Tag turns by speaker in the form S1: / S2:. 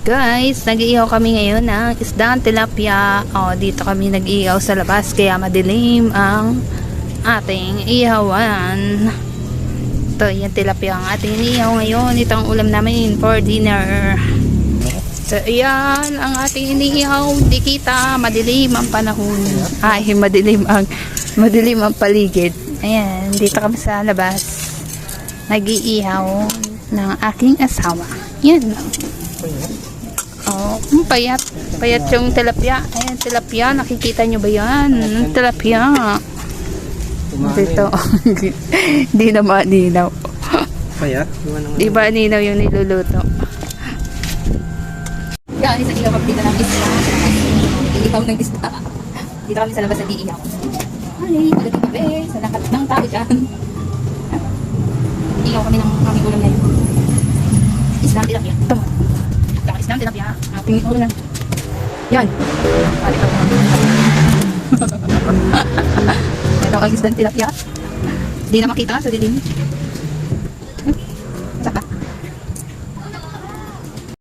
S1: Guys, nag-iihaw kami ngayon ng isdang tilapia. Dito kami nag-iihaw sa labas kaya madilim ang ating ihawan. Ito, yung tilapia ang ating inihaw ngayon. Ito ang ulam namin for dinner. So, ayan ang ating inihaw. Di kita, madilim ang panahon. Ay, madilim ang paligid. Ayan, dito kami sa labas. Nag-iihaw ng aking asawa. Yan lang. Payat. Payat yung tilapia. Ayan, tilapia. Nakikita nyo ba yan? Tilapia. Dito. Di na maninaw.
S2: Payat?
S1: Di ba ninaw yung niluluto? Guys, ang ihaw dito ng isda. Ihaw ng isda. Dito kami sa labas sa iihaw. Ay, pagdating kami sa lahat ng tao dyan. Ihaw kami ng aming ulam ngayon. Isdang tilapia. Ito. Isdang tilapia. Ating ulam. Yan. Ito ang isdang tilapia. Di na makita sa dilim.